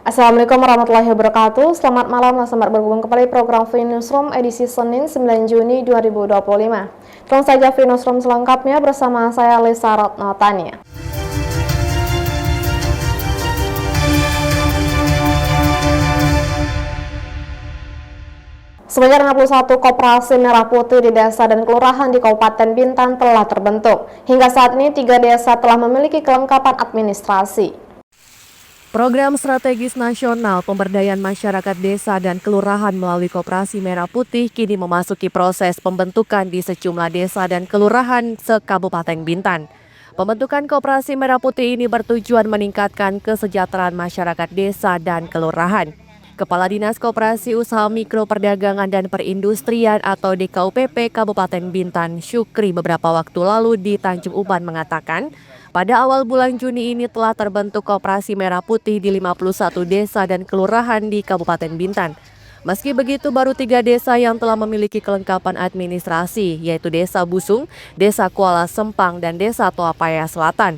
Assalamualaikum warahmatullahi wabarakatuh. Selamat malam, selamat bergabung kembali program Free Newsroom edisi Senin 9 Juni 2025. Langsung saja Free Newsroom selengkapnya bersama saya Lisa Ratnatania. Sebanyak 61 koperasi merah putih di desa dan kelurahan di Kabupaten Bintan telah terbentuk. Hingga saat ini 3 desa telah memiliki kelengkapan administrasi. Program Strategis Nasional Pemberdayaan Masyarakat Desa dan Kelurahan melalui Koperasi Merah Putih kini memasuki proses pembentukan di sejumlah desa dan kelurahan se-Kabupaten Bintan. Pembentukan Koperasi Merah Putih ini bertujuan meningkatkan kesejahteraan masyarakat desa dan kelurahan. Kepala Dinas Koperasi Usaha Mikro Perdagangan dan Perindustrian atau DKUPP Kabupaten Bintan, Syukri, beberapa waktu lalu di Tanjung Uban mengatakan, pada awal bulan Juni ini telah terbentuk Koperasi Merah Putih di 51 desa dan kelurahan di Kabupaten Bintan. Meski begitu, baru 3 desa yang telah memiliki kelengkapan administrasi, yaitu Desa Busung, Desa Kuala Sempang, dan Desa Toapaya Selatan.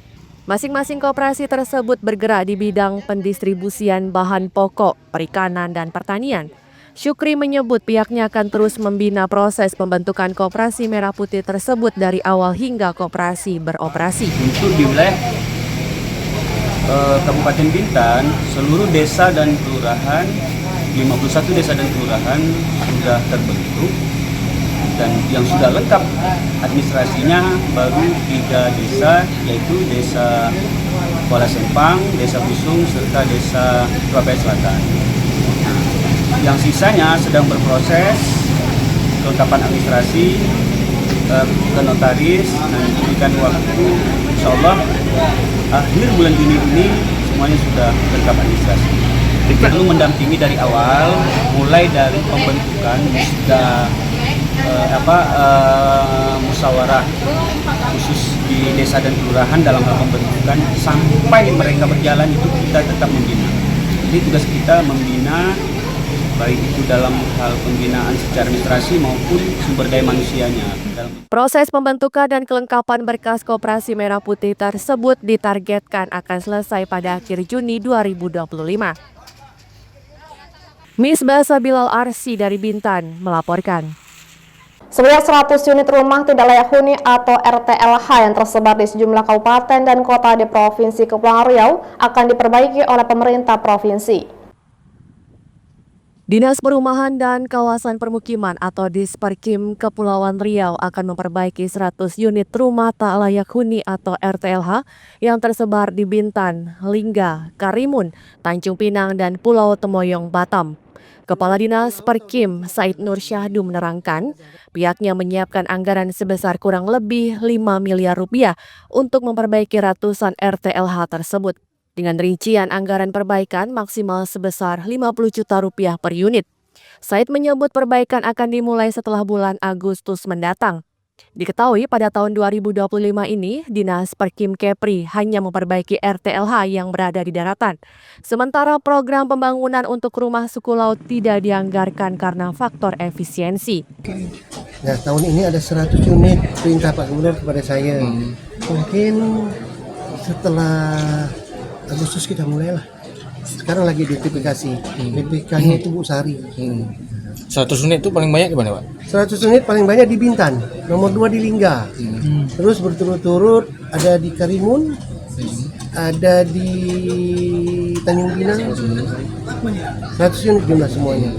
Masing-masing koperasi tersebut bergerak di bidang pendistribusian bahan pokok, perikanan, dan pertanian. Syukri menyebut pihaknya akan terus membina proses pembentukan Koperasi Merah Putih tersebut dari awal hingga koperasi beroperasi. Untuk di wilayah Kabupaten Bintan, seluruh desa dan kelurahan, 51 desa dan kelurahan sudah terbentuk, dan yang sudah lengkap administrasinya baru 3 desa, yaitu Desa Kuala Sempang, Desa Busung, serta Desa Toapaya Selatan. Yang sisanya sedang berproses kelengkapan administrasi ke notaris dan diberikan waktu, insya Allah akhir bulan Juni ini semuanya sudah lengkap administrasi. Lalu mendampingi dari awal, mulai dari pembentukan musyawarah khusus di desa dan kelurahan dalam hal pembentukan sampai mereka berjalan, itu kita tetap membina. Jadi tugas kita membina, baik itu dalam hal pembinaan secara administrasi maupun sumber daya manusianya. Proses pembentukan dan kelengkapan berkas Koperasi Merah Putih tersebut ditargetkan akan selesai pada akhir Juni 2025. Misbah Sabilal Arsi dari Bintan melaporkan. Sebanyak 100 unit rumah tidak layak huni atau RTLH yang tersebar di sejumlah kabupaten dan kota di Provinsi Kepulauan Riau akan diperbaiki oleh pemerintah provinsi. Dinas Perumahan dan Kawasan Permukiman atau Disperkim Kepulauan Riau akan memperbaiki 100 unit rumah tak layak huni atau RTLH yang tersebar di Bintan, Lingga, Karimun, Tanjung Pinang, dan Pulau Temoyong, Batam. Kepala Dinas Perkim Said Nur Syahdu menerangkan, pihaknya menyiapkan anggaran sebesar kurang lebih 5 miliar rupiah untuk memperbaiki ratusan RTLH tersebut. Dengan rincian anggaran perbaikan maksimal sebesar 50 juta rupiah per unit. Said menyebut perbaikan akan dimulai setelah bulan Agustus mendatang. Diketahui pada tahun 2025 ini, Dinas Perkim Kepri hanya memperbaiki RTLH yang berada di daratan. Sementara program pembangunan untuk rumah suku laut tidak dianggarkan karena faktor efisiensi. Nah, tahun ini ada 100 unit perintah Pak Gubernur kepada saya. Mungkin setelah Agustus kita mulailah. Sekarang lagi notifikasi. DPK-nya itu Bu Sari. 100 unit itu paling banyak di mana, Pak? 100 unit paling banyak di Bintan, nomor 2 di Lingga. Terus berturut-turut ada di Karimun, ada di Tanjung Pinang. 100 unit jumlah semuanya.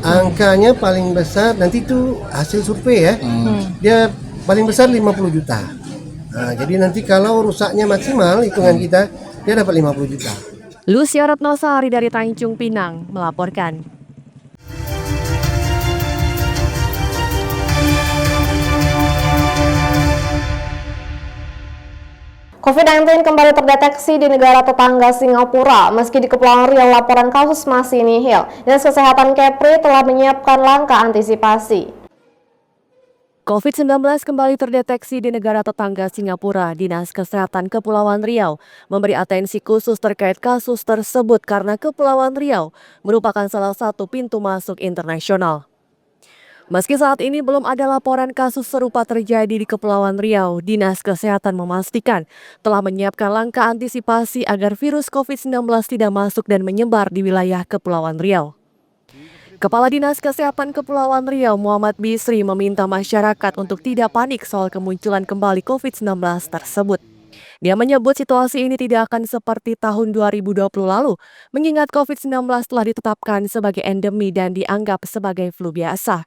Angkanya paling besar, nanti itu hasil survei ya. Dia paling besar 50 juta. Nah, jadi nanti kalau rusaknya maksimal, hitungan kita, dia dapat 50 juta. Lucia Ratnosari dari Tanjung Pinang melaporkan. COVID-19 kembali terdeteksi di negara tetangga Singapura. Meski di Kepulauan Riau laporan kasus masih nihil, Dinas Kesehatan Kepri telah menyiapkan langkah antisipasi. COVID-19 kembali terdeteksi di negara tetangga Singapura. Dinas Kesehatan Kepulauan Riau memberi atensi khusus terkait kasus tersebut karena Kepulauan Riau merupakan salah satu pintu masuk internasional. Meski saat ini belum ada laporan kasus serupa terjadi di Kepulauan Riau, Dinas Kesehatan memastikan telah menyiapkan langkah antisipasi agar virus COVID-19 tidak masuk dan menyebar di wilayah Kepulauan Riau. Kepala Dinas Kesehatan Kepulauan Riau, Muhammad Bisri, meminta masyarakat untuk tidak panik soal kemunculan kembali COVID-19 tersebut. Dia menyebut situasi ini tidak akan seperti tahun 2020 lalu, mengingat COVID-19 telah ditetapkan sebagai endemi dan dianggap sebagai flu biasa.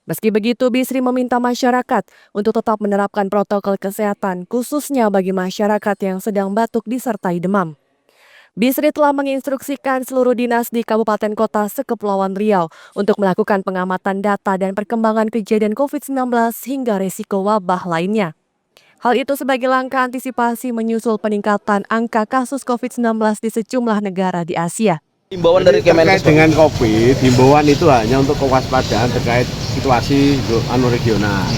Meski begitu, Bisri meminta masyarakat untuk tetap menerapkan protokol kesehatan, khususnya bagi masyarakat yang sedang batuk disertai demam. Bisri telah menginstruksikan seluruh dinas di Kabupaten Kota se-Kepulauan Riau untuk melakukan pengamatan data dan perkembangan kejadian COVID-19 hingga resiko wabah lainnya. Hal itu sebagai langkah antisipasi menyusul peningkatan angka kasus COVID-19 di sejumlah negara di Asia. Himbauan dari Kemenkes terkait dengan COVID, himbauan itu hanya untuk kewaspadaan terkait situasi regional.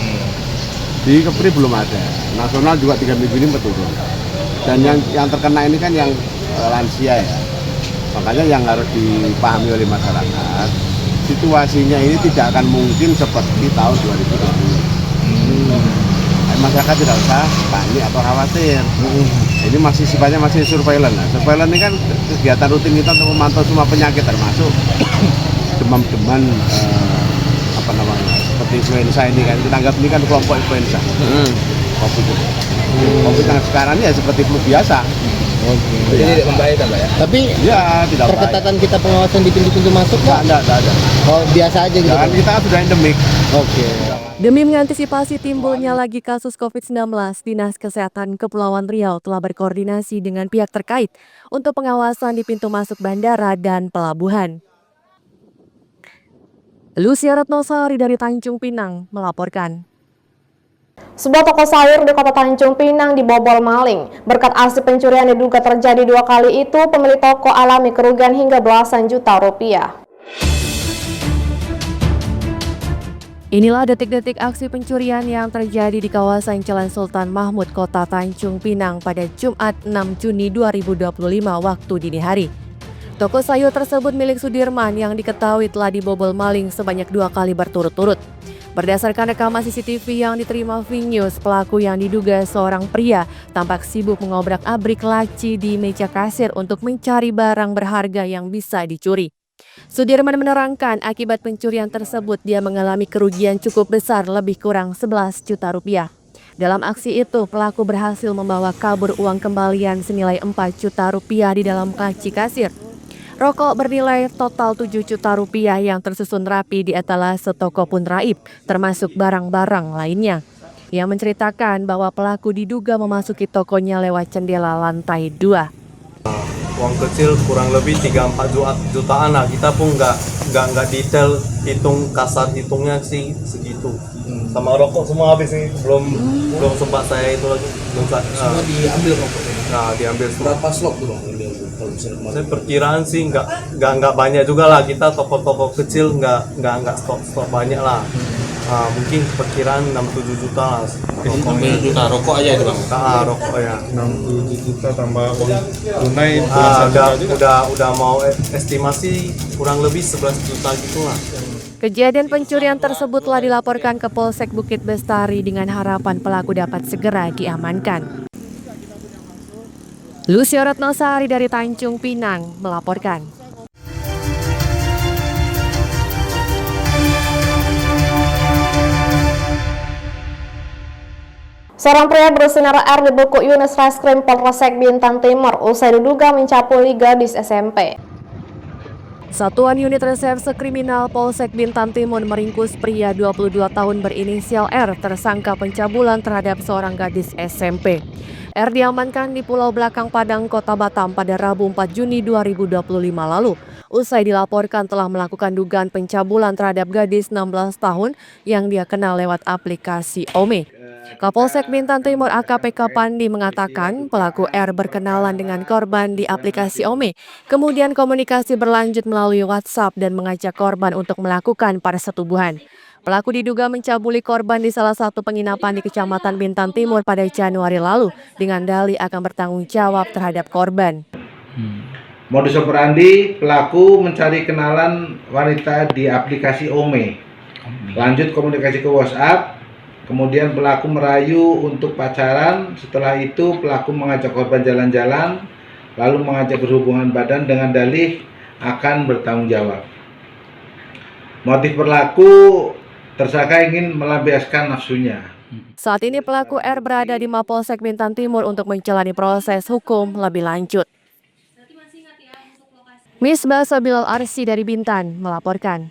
Di Kepri belum ada, nasional juga 3 minggu ini menurun. Dan yang terkena ini kan yang lansia ya, makanya yang harus dipahami oleh masyarakat, situasinya ini tidak akan mungkin seperti tahun 2020. Masyarakat tidak usah panik atau khawatir. Ini masih sifatnya masih surveillance. Nah, surveillance ini kan kegiatan rutin kita untuk memantau semua penyakit termasuk demam-deman seperti influenza ini kan. Kita anggap ini kan kelompok influenza. COVID yang sekarang ini ya seperti flu biasa. Jadi tidak membahayakan Pak ya? Tapi ya tidak Perketatan kita pengawasan di pintu-pintu masuk Pak? Tidak ada. Oh biasa aja gitu? Ya, kita kan sudah endemik. Oke. Demi mengantisipasi timbulnya lagi kasus COVID-19, Dinas Kesehatan Kepulauan Riau telah berkoordinasi dengan pihak terkait untuk pengawasan di pintu masuk bandara dan pelabuhan. Lucia Ratnosari dari Tanjung Pinang melaporkan. Sebuah toko sayur di Kota Tanjung Pinang dibobol maling. Berkat aksi pencurian diduga terjadi 2 kali itu, pemilik toko alami kerugian hingga belasan juta rupiah. Inilah detik-detik aksi pencurian yang terjadi di kawasan Jalan Sultan Mahmud, Kota Tanjung Pinang pada Jumat 6 Juni 2025 waktu dini hari. Toko sayur tersebut milik Sudirman yang diketahui telah dibobol maling sebanyak 2 kali berturut-turut. Berdasarkan rekaman CCTV yang diterima VNews, pelaku yang diduga seorang pria tampak sibuk mengobrak-abrik laci di meja kasir untuk mencari barang berharga yang bisa dicuri. Sudirman menerangkan akibat pencurian tersebut dia mengalami kerugian cukup besar lebih kurang 11 juta rupiah. Dalam aksi itu, pelaku berhasil membawa kabur uang kembalian senilai 4 juta rupiah di dalam laci kasir. Rokok bernilai total 7 juta rupiah yang tersusun rapi di etalase toko pun raib, termasuk barang-barang lainnya. Ia menceritakan bahwa pelaku diduga memasuki tokonya lewat jendela lantai 2. Uang kecil kurang lebih 3-4 jutaan lah. Kita pun nggak detail hitung, kasar hitungnya sih segitu. Sama rokok semua habis nih, belum sempat saya itu lagi. Semua diambil rokoknya? Nah, diambil semua. Berapa slot tuh Bang? Kalau misalnya kemarin? Saya perkiraan sih nggak banyak juga lah. Kita toko-toko kecil nggak stok banyak lah. Mungkin perkiraan 6-7 juta lah. 6 juta rokok aja itu Bang? Rokok ya. 6-7 juta tambah uang tunai belasan juta juga. Udah mau estimasi kurang lebih 11 juta gitu lah. Kejadian pencurian tersebut telah dilaporkan ke Polsek Bukit Bestari dengan harapan pelaku dapat segera diamankan. Lucia Ratnosari dari Tanjung Pinang melaporkan. Seorang pria bersinar R dibekuk unit Reskrim Polresek Bintan Timur usai diduga mencapuli gadis SMP. Satuan Unit Reserse Kriminal Polsek Bintan Timur meringkus pria 22 tahun berinisial R tersangka pencabulan terhadap seorang gadis SMP. R diamankan di Pulau Belakang Padang, Kota Batam pada Rabu 4 Juni 2025 lalu. Usai dilaporkan telah melakukan dugaan pencabulan terhadap gadis 16 tahun yang dia kenal lewat aplikasi Ome. Kapolsek Bintan Timur AKPK Pandi mengatakan pelaku R berkenalan dengan korban di aplikasi Ome. Kemudian komunikasi berlanjut melalui WhatsApp dan mengajak korban untuk melakukan persetubuhan. Pelaku diduga mencabuli korban di salah satu penginapan di Kecamatan Bintan Timur pada Januari lalu dengan dalih akan bertanggung jawab terhadap korban. Modus operandi, pelaku mencari kenalan wanita di aplikasi Ome. Lanjut komunikasi ke WhatsApp, kemudian pelaku merayu untuk pacaran. Setelah itu pelaku mengajak korban jalan-jalan, lalu mengajak berhubungan badan dengan dalih akan bertanggung jawab. Motif pelaku, tersangka ingin melampiaskan nafsunya. Saat ini pelaku R berada di Mapolsek Bintan Timur untuk menjalani proses hukum lebih lanjut. Misbah Sabilal Arsi dari Bintan melaporkan.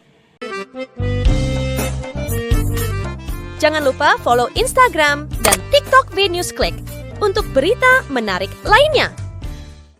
Jangan lupa follow Instagram dan TikTok VNewsClick untuk berita menarik lainnya.